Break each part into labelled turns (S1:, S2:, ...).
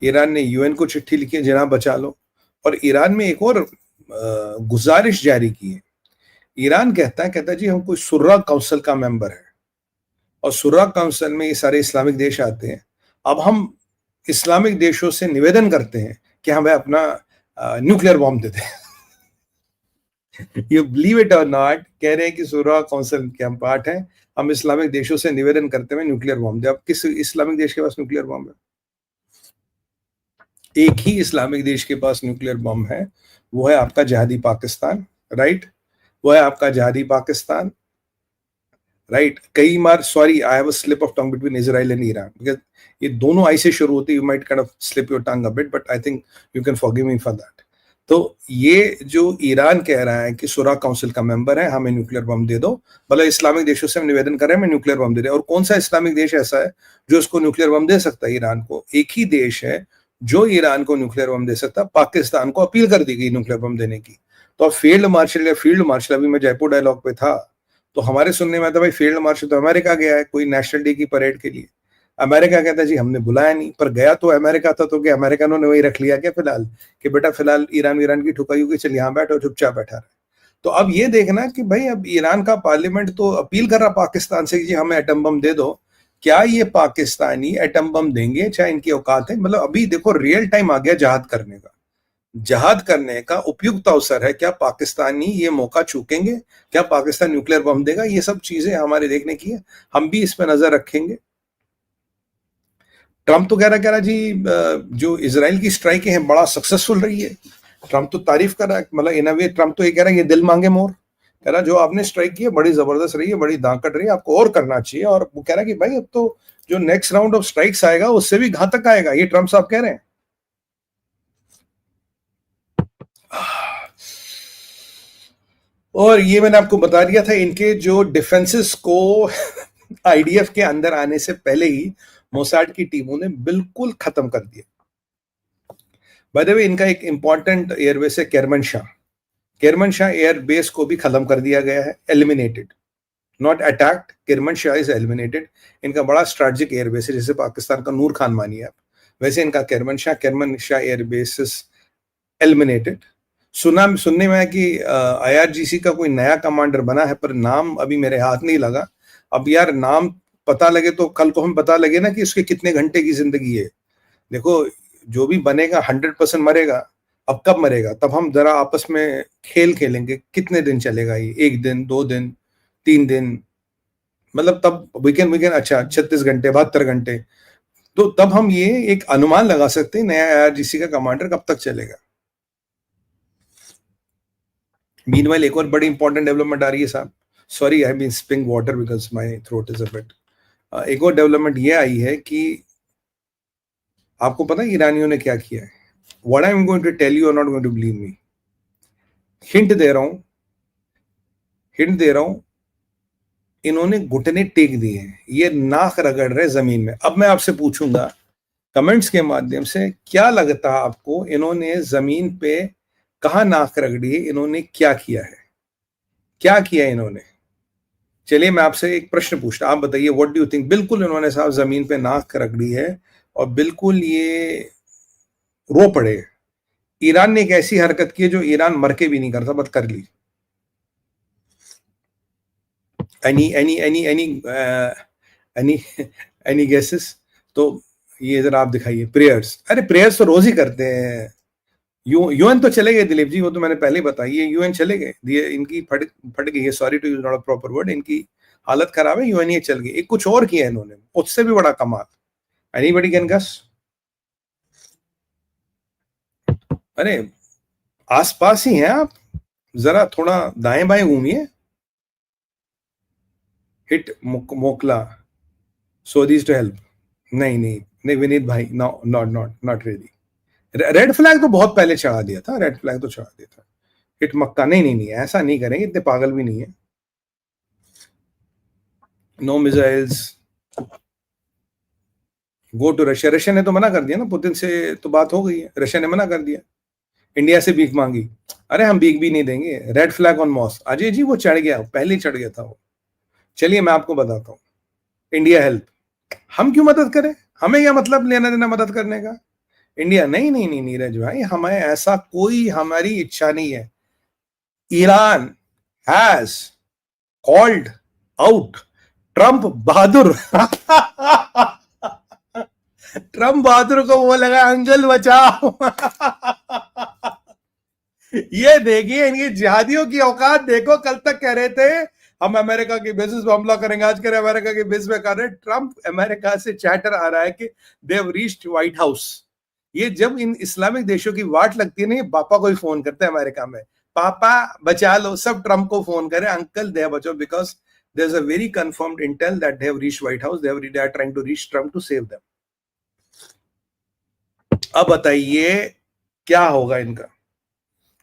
S1: Iran ने UN को चिट्ठी लिखी है, जनाब बचा लो। और ईरान में एक और गुजारिश जारी की है। ईरान कहता है जी हम कोई शुरा काउंसिल का मेंबर है, और शुरा काउंसिल में ये सारे इस्लामिक देश आते हैं। अब हम इस्लामिक देशों से निवेदन करते हैं कि हमें अपना न्यूक्लियर बॉम्ब दे दें। यू बिलीव इट और नॉट, कह रहे हैं कि शुरा काउंसिल के हम पार्ट हैं, हम इस्लामिक देशों से निवेदन करते हैं न्यूक्लियर बॉम्ब दे। अब किस इस्लामिक देश के पास न्यूक्लियर बॉम्ब है? एक ही इस्लामिक देश के पास न्यूक्लियर बम है, वो है आपका जहादी पाकिस्तान, राइट? वो है आपका जहादी पाकिस्तान, राइट? कई बार, sorry I have a slip of tongue between Israel and Iran, because ये दोनों आई से शुरू होती है, you might kind of slip your tongue a bit, but I think you can forgive me for that. तो ये जो Iran कह रहा है कि शुरा काउंसिल का मेंबर है, हमें न्यूक्लियर बम दे दो, मतलब इस्लामिक देशों से हम निवेदन कर रहे हैं, हमें न्यूक्लियर बम दे दे। और कौन सा इस्लामिक देश ऐसा है जो उसको न्यूक्लियर बम दे सकता है ईरान को? एक ही देश है जो ईरान को न्यूक्लियर बम दे सकता है। पाकिस्तान को अपील कर दी गई न्यूक्लियर बम देने की। तो अब फील्ड मार्शल या फील्ड मार्शल, अभी मैं जयपुर डायलॉग पे था तो हमारे सुनने में आता भाई फील्ड मार्शल तो अमेरिका गया है कोई नेशनल डे की परेड के लिए। अमेरिका कहता है जी हमने बुलाया नहीं, पर गया तो अमेरिका था, तो क्या अमेरिकनों ने वही रख लिया क्या फिलहाल कि बेटा फिलहाल ईरान की ठुकाई होगी, चल यहाँ बैठ और चुपचाप बैठा रहे। तो अब ये देखना कि भाई अब ईरान का पार्लियामेंट तो अपील कर रहा पाकिस्तान से कि जी हमें एटम बम दे दो, क्या ये पाकिस्तानी एटम बम देंगे? चाहे इनकी औकात है, मतलब अभी देखो रियल टाइम आ गया जहाद करने का। जहाद करने का उपयुक्त अवसर है। क्या पाकिस्तानी ये मौका चूकेंगे? क्या पाकिस्तान न्यूक्लियर बम देगा? ये सब चीजें हमारे देखने की है, हम भी इस पर नजर रखेंगे। ट्रंप तो कह रहा जी जो इजराइल की स्ट्राइकें हैं बड़ा सक्सेसफुल रही है। ट्रंप तो तारीफ कर रहा है, मतलब इन अ वे ट्रंप तो ये कह रहा है ये दिल मांगे मोर, कह रहा जो आपने स्ट्राइक की है बड़ी जबरदस्त रही है, बड़ी दांकड़ रही है, आपको और करना चाहिए। और वो कह रहा है कि भाई अब तो जो नेक्स्ट राउंड ऑफ स्ट्राइक्स आएगा उससे भी घातक आएगा, ये ट्रंप साहब कह रहे हैं। और ये मैंने आपको बता दिया था, इनके जो डिफेंसेस को आईडीएफ के अंदर आने से पहले ही मोसाड की टीमों ने बिल्कुल खत्म कर दिया। बाय द वे इनका एक इंपॉर्टेंट एयरबेस है केरमनशाह। केरमनशाह एयरबेस को भी खत्म कर दिया गया है, eliminated, not attacked. Kermanshah is eliminated. इनका बड़ा स्ट्रेटेजिक एयरबेस है, जैसे पाकिस्तान का नूर खान मानिए आप, वैसे इनका केरमनशाह एयरबेस इज एलिमिनेटेड। सुनने में है कि आईआरजीसी का कोई नया कमांडर बना है, पर नाम अभी मेरे हाथ नहीं लगा। अब यार नाम पता लगे तो कल को हम पता लगे ना कि उसके कितने घंटे की जिंदगी है। देखो जो भी बनेगा 100% मरेगा। अब कब मरेगा? तब हम जरा आपस में खेल खेलेंगे, कितने दिन चलेगा ये, 1 दिन 2 दिन 3 दिन, मतलब तब वीकेंड अच्छा 36 घंटे 72 घंटे, तो तब हम ये एक अनुमान लगा सकते हैं नया आईआरजीसी का कमांडर कब तक चलेगा। मीनवाइल एक और बड़ी इंपॉर्टेंट डेवलपमेंट आ रही है साहब, sorry I have been sipping water because my throat is a bit. एक और डेवलपमेंट ये आई है कि आपको पता है ईरानियों ने क्या किया है? What I am going to tell you are not going to believe me. Hint दे रहा हूं, इन्होंने घुटने टेक दिए हैं, ये नाक रगड़ रहे जमीन में। अब मैं आपसे पूछूंगा कमेंट्स के माध्यम से, क्या लगता है आपको इन्होंने जमीन पे कहां नाक रगड़ी है? इन्होंने क्या किया है? क्या किया इन्होंने? चलिए मैं आपसे एक प्रश्न पूछता, आप बताइए व्हाट डू यू थिंक। बिल्कुल इन्होंने साहब जमीन पे नाक रगड़ी है और बिल्कुल ये रो पड़े। ईरान ने एक ऐसी हरकत की है जो ईरान मर के भी नहीं करता, बट कर ली। Any any guesses? तो ये जरा आप दिखाइए। प्रेयर्स, अरे प्रेयर्स तो रोज ही करते हैं। यूएन तो चले गए दिलीप जी, वो तो मैंने पहले बताई है, यूएन चले गए, इनकी फट गई है, sorry to use not a proper word, इनकी हालत खराब है, यूएन ये चल गई। एक कुछ और किया इन्होंने उससे भी बड़ा कमाल। Anybody can guess? अरे आसपास ही हैं आप, जरा थोड़ा दाएं बाएं घूमिए। हिट मोकला सोदीज टू हेल्प। नहीं विनीत भाई, no not really. Red flag तो बहुत पहले चढ़ा दिया था, रेड फ्लैग तो चढ़ा दिया था। हिट मक्का, नहीं ऐसा नहीं करेंगे, इतने पागल भी नहीं है। No missiles, go to Russia. Russia ने तो मना कर दिया ना, पुतिन से तो बात हो गई है, रशिया ने मना कर दिया। इंडिया से भीख मांगी, अरे हम भीख भी नहीं देंगे। Red flag on moss, Ajay ji वो चढ़ गया, पहले ही चढ़ गया था वो। चलिए मैं आपको बताता हूँ, इंडिया हेल्प, हम क्यों मदद करें? हमें क्या मतलब लेना देना मदद करने का? इंडिया नहीं नहीं नहीं नीरज भाई, हमें ऐसा कोई हमारी इच्छा नहीं है. Iran has called out Trump बहादुर. ट्रंप बहादुर को वो लगा अंकल बचाओ. ये देखिए इनकी जिहादियों की औकात देखो. कल तक कह रहे थे हम अमेरिका की बेसिस पे हमला करेंगे, आज कह रहे अमेरिका की बेस पे कर रहे. ट्रंप अमेरिका से चैटर आ रहा है कि they have reached white house. ये जब इन इस्लामिक देशों की वाट लगती है ना, ये पापा को ही फोन करते हैं अमेरिका में, पापा बचा लो. सब ट्रंप को फोन करे, अंकल दे बचाओ, because there's a very confirmed intel that they have reached White House. They are trying to reach Trump to save them. अब बताइए क्या होगा इनका,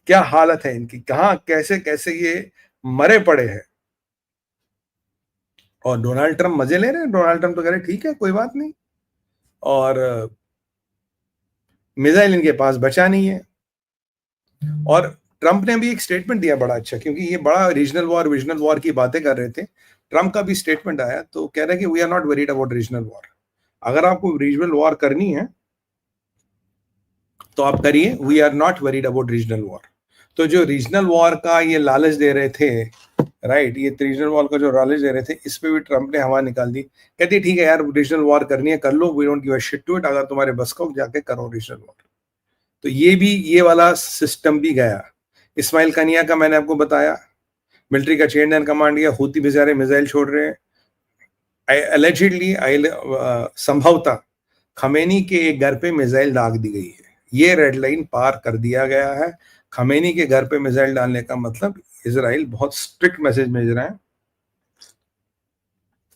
S1: क्या हालत है इनकी, कहां कैसे कैसे ये मरे पड़े हैं. और डोनाल्ड ट्रंप मजे ले रहे हैं. डोनाल्ड ट्रंप तो कह रहे ठीक है कोई बात नहीं, और मिसाइल इनके पास बचा नहीं है. और ट्रंप ने भी एक स्टेटमेंट दिया बड़ा अच्छा, क्योंकि ये बड़ा रीजनल वॉर की बातें कर रहे थे. ट्रंप का भी स्टेटमेंट आया तो कह रहे हैं कि we are not worried about regional war. अगर आपको रीजनल वॉर करनी है तो आप करिए, we are not worried about regional war. तो जो रीजनल वॉर का ये लालच दे रहे थे, राइट, ये रीजनल वॉर का जो लालच दे रहे थे, इस पे भी ट्रंप ने हवा निकाल दी. कहती ठीक है यार, रीजनल वॉर करनी है कर लो, we don't give a shit to it. अगर तुम्हारे बस को जाके करो रीजनल वॉर. तो ये वाला सिस्टम भी गया. इस्माइल कनिया का मैंने आपको बताया, मिलिट्री का चेन एंड कमांड किया, हूती बेचारे मिसाइल छोड़ रहे हैं. एलिजिडली संभवतः खमेनी के एक घर पे मिसाइल दाग दी गई है. ये रेड लाइन पार कर दिया गया है. खमेनी के घर पे मिसाइल डालने का मतलब इजराइल बहुत स्ट्रिक्ट मैसेज भेज रहा है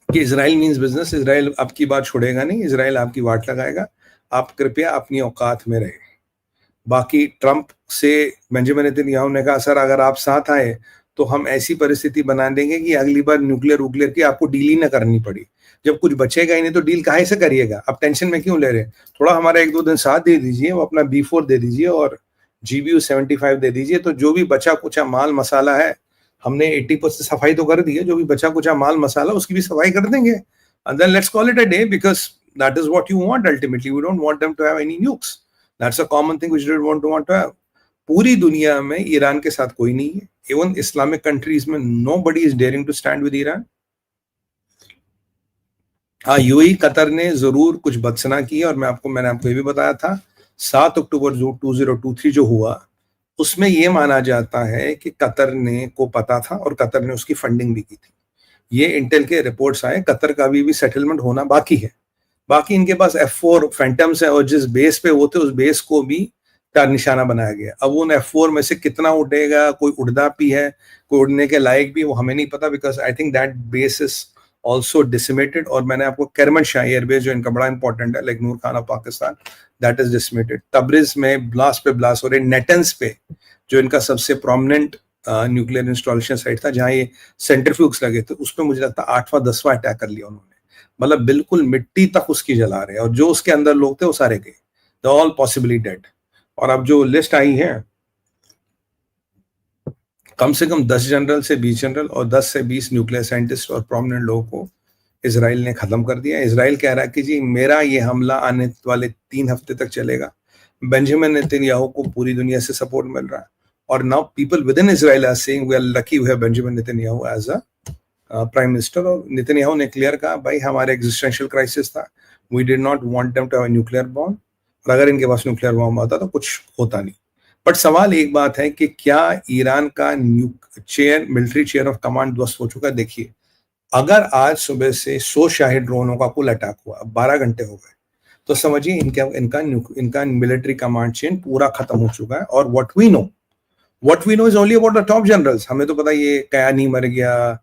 S1: कि इजराइल मींस बिजनेस. इजराइल आपकी बात छोड़ेगा नहीं, इजराइल आपकी वाट लगाएगा. आप कृपया अपनी औकात में रहे. बाकी ट्रंप से बेंजामिन नेतन्याहू ने कहा सर अगर आप साथ आए तो हम ऐसी परिस्थिति बना देंगे कि अगली बार न्यूक्लियर की आपको डील ही ना करनी पड़ी. जब कुछ बचेगा ही नहीं तो डील काहे से करिएगा. आप टेंशन में क्यों ले रहे हैं. थोड़ा हमारा 1-2 दिन साथ दे दीजिए, वो अपना B4 दे दीजिए और GBU 75 दे दीजिए. तो जो भी बचा कुचा माल मसाला है, हमने 80% सफाई तो कर दी है, जो भी बचा कुचा माल मसाला उसकी भी सफाई कर देंगे. And then let's call it a day, because that is what you want ultimately. We don't want them to have any nukes. That's a common thing which we don't want to have. पूरी दुनिया में Iran के साथ कोई नहीं है. Even Islamic countries में nobody is daring to stand with Iran. हाँ, यूएई कतर ने जरूर कुछ बदसना की, और मैंने आपको ये भी बताया था 7 अक्टूबर 2023 जो हुआ उसमें ये माना जाता है कि कतर ने को पता था और कतर ने उसकी फंडिंग भी की थी. ये इंटेल के रिपोर्ट्स आए. कतर का भी सेटलमेंट होना बाकी है. बाकी इनके पास F4 फैंटम्स है और जिस बेस पे वो थे उस बेस को भी का निशाना बनाया गया. अब उन F4 में से कितना उड़ेगा, कोई उड़दा भी है, कोई उड़ने के लायक भी, वो हमें नहीं पता. Because I think that base is also decimated. और मैंने आपको करमनशाह एयरबेस जो इनका बड़ा इंपॉर्टेंट है, like Noor Khan of Pakistan, that is decimated. Tabriz में ब्लास्ट पे ब्लास्ट हो रहे. नेटन्स पे जो इनका सबसे प्रोमिनेंट न्यूक्लियर इंस्टॉलेशन साइट था जहां ये सेंट्रीफ्यूग्स लगे थे, उस पर मुझे लगता है 8वां 10वां अटैक कर लिया उन्होंने. मतलब बिल्कुल मिट्टी तक उसकी जला रहे हैं. और जो उसके अंदर लोग थे वो सारे गए, दे ऑल पॉसिबली डेड. और अब जो लिस्ट आई है, कम से कम 10 जनरल से 20 जनरल और 10 से 20 न्यूक्लियर साइंटिस्ट और प्रोमिनेंट लोगों को इजराइल ने खत्म कर दिया. इजराइल कह रहा है कि जी मेरा ये हमला आने वाले 3 हफ्ते तक चलेगा. बेंजामिन नेतन्याहू को पूरी दुनिया से सपोर्ट मिल रहा है. और now people with in Israel are saying we are lucky we have Benjamin Netanyahu as a prime minister. और नेतन्याहू ने क्लियर कहा भाई हमारे एग्जिस्टेंशियल क्राइसिस था, we did not want them to have a nuclear bomb. और अगर इनके पास nuclear bomb आता तो कुछ होता नहीं. बट सवाल एक बात है कि क्या ईरान का मिलिट्री चेयर ऑफ कमांड ध्वस्त हो चुका है. देखिए, अगर आज सुबह से 100 शाही ड्रोनों का कुल अटैक हुआ, 12 घंटे हो गए, तो समझिए इनका मिलिट्री कमांड चेन पूरा खत्म हो चुका है. और what we know is only about the top generals. हमें तो पता ये कयानी मर गया,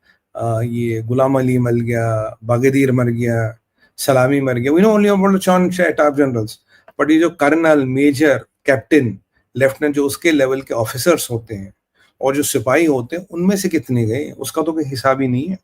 S1: ये गुलाम अली मर गया, बागदीर मर गया, सलामी मर गया. We know only about the top generals. But ये जो कर्नल, मेजर, कैप्टन, लेफ्टिनेंट, जो उसके लेवल के ऑफिसर्स होते हैं और जो सिपाही होते हैं, उनमें से कितने गए उसका तो कोई हिसाब ही नहीं है.